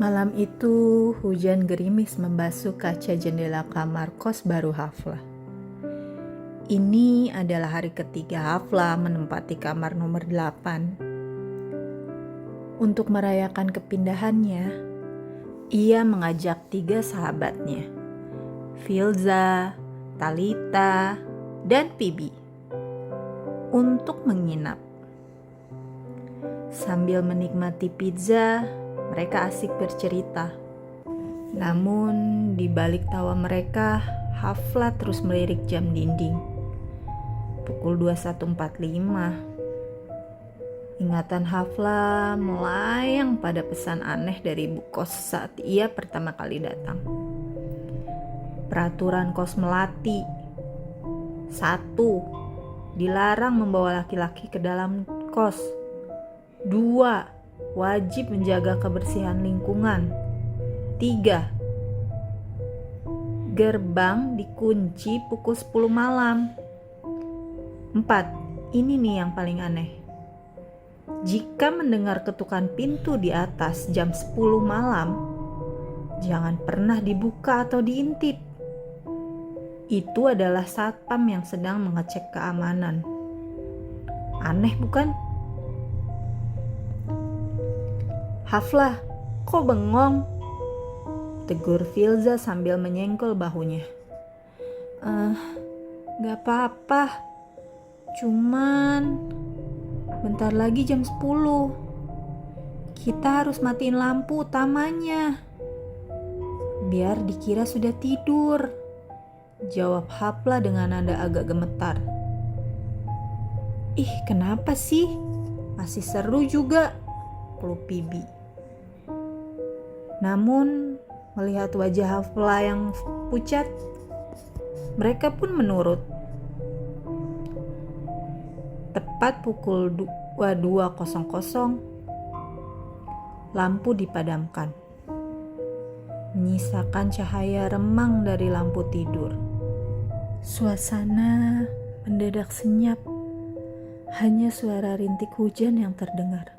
Malam itu, hujan gerimis membasuh kaca jendela kamar kos baru Hafla. Ini adalah hari ketiga Hafla menempati kamar nomor 8. Untuk merayakan kepindahannya, ia mengajak 3 sahabatnya, Filza, Talita, dan Pibi, untuk menginap. Sambil menikmati pizza, mereka asik bercerita. Namun, di balik tawa mereka, Hafla terus melirik jam dinding. Pukul 21.45. Ingatan Hafla melayang pada pesan aneh dari ibu kos saat ia pertama kali datang. Peraturan kos Melati. 1. Dilarang membawa laki-laki ke dalam kos. 2. Wajib menjaga kebersihan lingkungan. 3. Gerbang dikunci pukul 10 malam. 4. Ini nih yang paling aneh. Jika mendengar ketukan pintu di atas jam 10 malam, jangan pernah dibuka atau diintip. Itu adalah satpam yang sedang mengecek keamanan. Aneh bukan? Hafla, kok bengong? Tegur Filza sambil menyenggol bahunya. Gak apa-apa. Cuman bentar lagi jam 10. Kita harus matiin lampu utamanya. Biar dikira sudah tidur. Jawab Hafla dengan nada agak gemetar. Ih, kenapa sih? Masih seru juga, peluk Pibi. Namun, melihat wajah Hafla yang pucat, mereka pun menurut. Tepat pukul 22.00, lampu dipadamkan, menyisakan cahaya remang dari lampu tidur. Suasana mendadak senyap, hanya suara rintik hujan yang terdengar.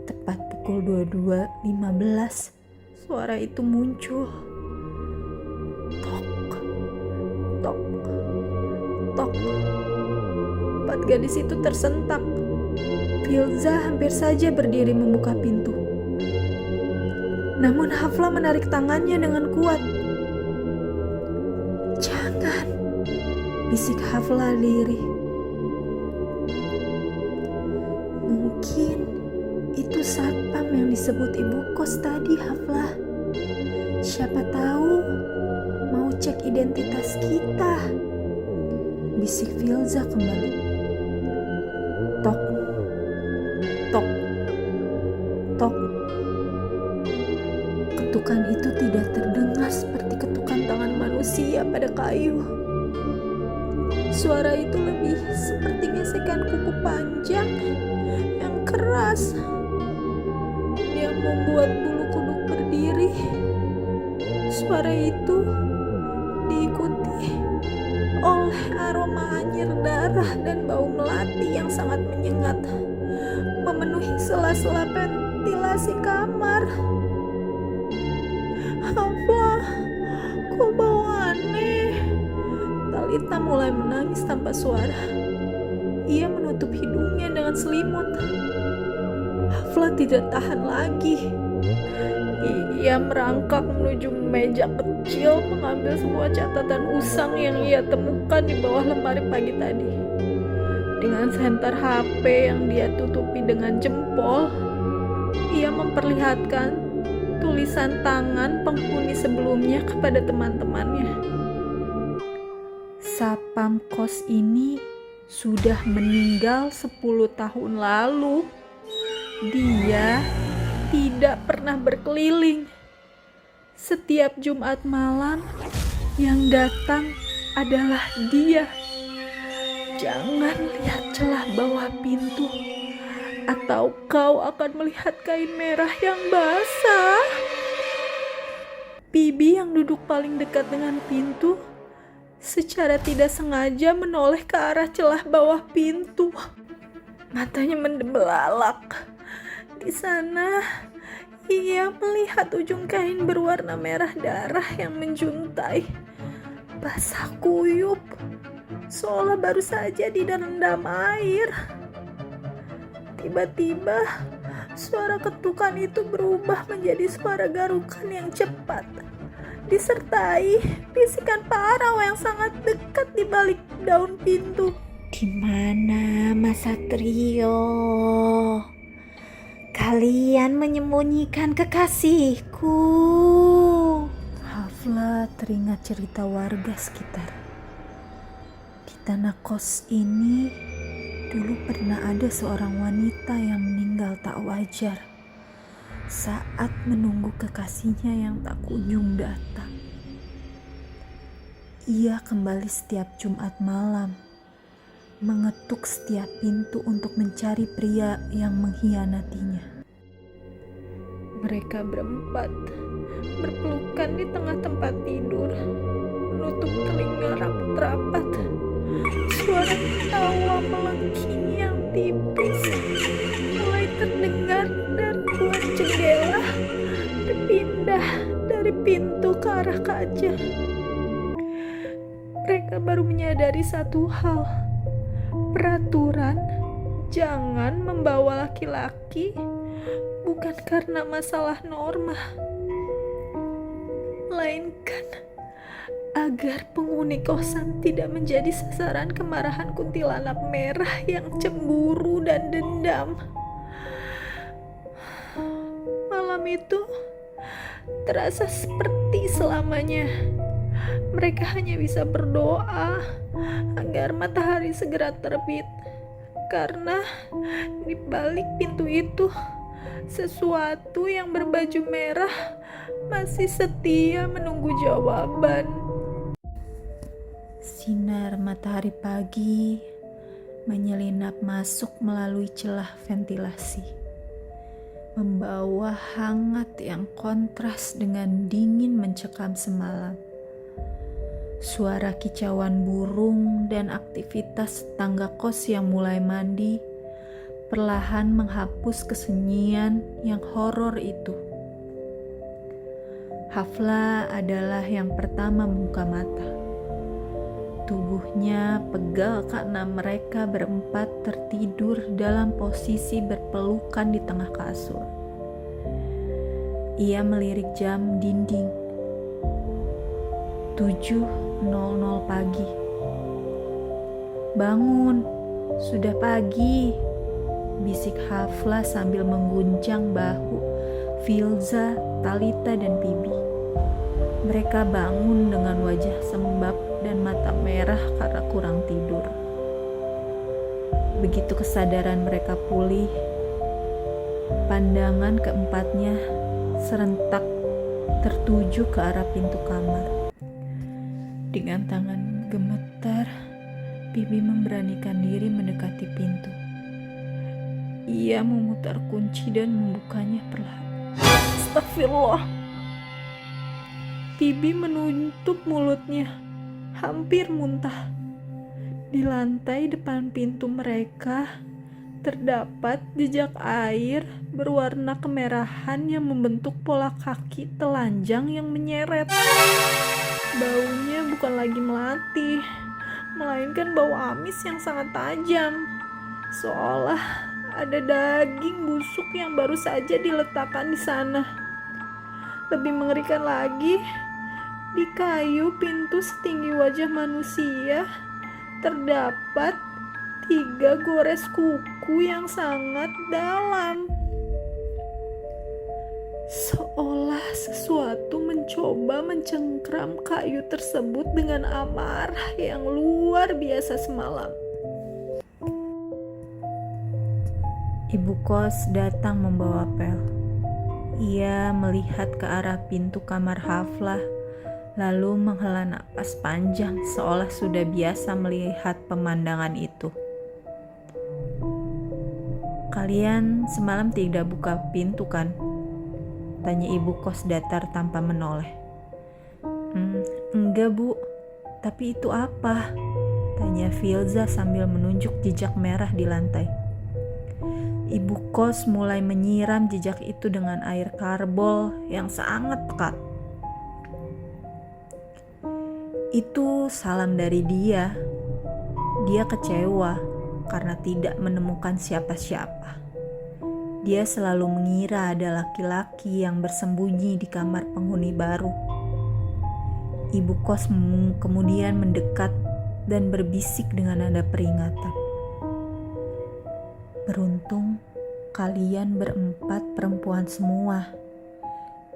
Tepat pukul 22.15, suara itu muncul. Tok, tok, tok. 4 gadis itu tersentak. Filza hampir saja berdiri membuka pintu. Namun Hafla menarik tangannya dengan kuat. Jangan, bisik Hafla lirih. Mungkin itu satpam yang disebut ibu kos tadi, Hafla. Siapa tahu mau cek identitas kita. Bisik Filza kembali. Tok, tok, tok. Ketukan itu tidak terdengar seperti ketukan tangan manusia pada kayu. Suara itu lebih seperti gesekan kuku panjang yang keras. Dia membuat bulu kuduk berdiri. Suara itu diikuti oleh aroma anyir darah dan bau melati yang sangat menyengat, memenuhi sela-sela ventilasi kamar. Hafla, kok bau aneh? Talita mulai menangis tanpa suara. Ia menutup hidungnya dengan selimut. Hafla tidak tahan lagi. Ia merangkak menuju meja kecil, mengambil semua catatan usang yang ia temukan di bawah lemari pagi tadi. Dengan senter HP yang dia tutupi dengan jempol, ia memperlihatkan tulisan tangan penghuni sebelumnya kepada teman-temannya. Satpam kos ini sudah meninggal 10 tahun lalu. Dia tidak pernah berkeliling. Setiap Jumat malam yang datang adalah dia. Jangan lihat celah bawah pintu, atau kau akan melihat kain merah yang basah. Pibi yang duduk paling dekat dengan pintu secara tidak sengaja menoleh ke arah celah bawah pintu. Matanya mendebelalak. Di sana ia Ia melihat ujung kain berwarna merah darah yang menjuntai, basah kuyup, seolah baru saja direndam air. Tiba-tiba, suara ketukan itu berubah menjadi suara garukan yang cepat, disertai bisikan parau yang sangat dekat di balik daun pintu. Di mana Mas Satrio? Kalian menyembunyikan kekasihku. Hafla teringat cerita warga sekitar. Di tanah kos ini, dulu pernah ada seorang wanita yang meninggal tak wajar saat menunggu kekasihnya yang tak kunjung datang. Ia kembali setiap Jumat malam, mengetuk setiap pintu untuk mencari pria yang mengkhianatinya. Mereka berempat berpelukan di tengah tempat tidur, menutup telinga rapat-rapat. Suara tawa melengking yang tipis mulai terdengar dari luar jendela, berpindah dari pintu ke arah kaca. Mereka baru menyadari satu hal, peraturan jangan membawa laki-laki bukan karena masalah norma, melainkan agar penghuni kosan tidak menjadi sasaran kemarahan kuntilanak merah yang cemburu dan dendam. Malam itu terasa seperti selamanya. Mereka hanya bisa berdoa agar matahari segera terbit, karena di balik pintu itu sesuatu yang berbaju merah masih setia menunggu jawaban. Sinar matahari pagi menyelinap masuk melalui celah ventilasi, membawa hangat yang kontras dengan dingin mencekam semalam. Suara kicauan burung dan aktivitas tetangga kos yang mulai mandi perlahan menghapus kesunyian yang horor itu. Hafla adalah yang pertama membuka mata. Tubuhnya pegal karena mereka berempat tertidur dalam posisi berpelukan di tengah kasur. Ia melirik jam dinding. 7.00 pagi. Bangun, sudah pagi, bisik Hafla sambil mengguncang bahu Filza, Talita, dan Bibi. Mereka bangun dengan wajah sembab dan mata merah karena kurang tidur. Begitu kesadaran mereka pulih, pandangan keempatnya serentak tertuju ke arah pintu kamar. Dengan tangan gemetar, Bibi memberanikan diri mendekati pintu. Ia memutar kunci dan membukanya perlahan. Astagfirullah. Bibi menutup mulutnya, hampir muntah. Di lantai depan pintu mereka terdapat jejak air berwarna kemerahan yang membentuk pola kaki telanjang yang menyeret. Baunya bukan lagi melati, melainkan bau amis yang sangat tajam, seolah ada daging busuk yang baru saja diletakkan di sana. Lebih mengerikan lagi, di kayu pintu setinggi wajah manusia terdapat 3 gores kuku yang sangat dalam. Seolah sesuatu mencoba mencengkram kayu tersebut dengan amarah yang luar biasa semalam. Ibu kos datang membawa pel. Ia melihat ke arah pintu kamar Haflah, lalu menghela napas panjang seolah sudah biasa melihat pemandangan itu. "Kalian semalam tidak buka pintu kan?" tanya ibu kos datar tanpa menoleh. Enggak bu, tapi itu apa?" tanya Filza sambil menunjuk jejak merah di lantai. Ibu kos mulai menyiram jejak itu dengan air karbol yang sangat pekat. Itu salam dari dia. Dia kecewa karena tidak menemukan siapa-siapa. Dia selalu mengira ada laki-laki yang bersembunyi di kamar penghuni baru. Ibu kos kemudian mendekat dan berbisik dengan nada peringatan. Beruntung kalian berempat perempuan semua.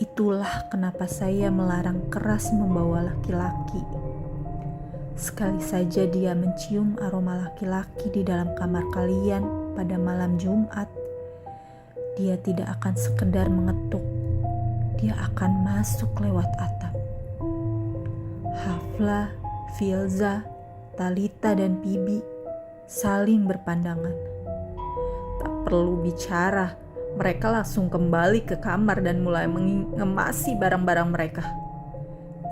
Itulah kenapa saya melarang keras membawa laki-laki. Sekali saja dia mencium aroma laki-laki di dalam kamar kalian pada malam Jumat, dia tidak akan sekedar mengetuk, dia akan masuk lewat atap. Hafla, Filza, Talita, dan Bibi saling berpandangan. Tak perlu bicara, mereka langsung kembali ke kamar dan mulai mengemasi barang-barang mereka.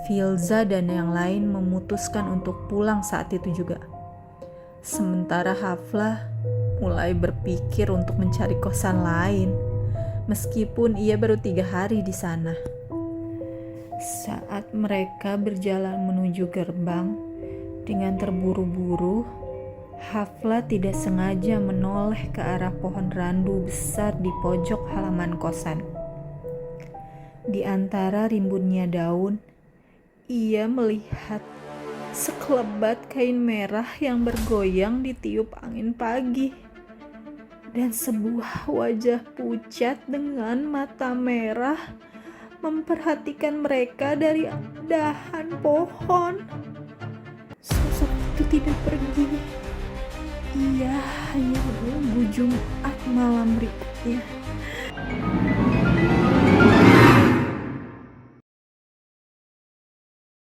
Filza dan yang lain memutuskan untuk pulang saat itu juga. Sementara Hafla mulai berpikir untuk mencari kosan lain, meskipun ia baru 3 hari di sana. Saat mereka berjalan menuju gerbang dengan terburu-buru, Hafla tidak sengaja menoleh ke arah pohon randu besar di pojok halaman kosan. Di antara rimbunnya daun, ia melihat sekelebat kain merah yang bergoyang ditiup angin pagi, dan sebuah wajah pucat dengan mata merah memperhatikan mereka dari dahan pohon. Sosok itu tidak pergi. Ia hanya menunggu Jumat malam berikutnya.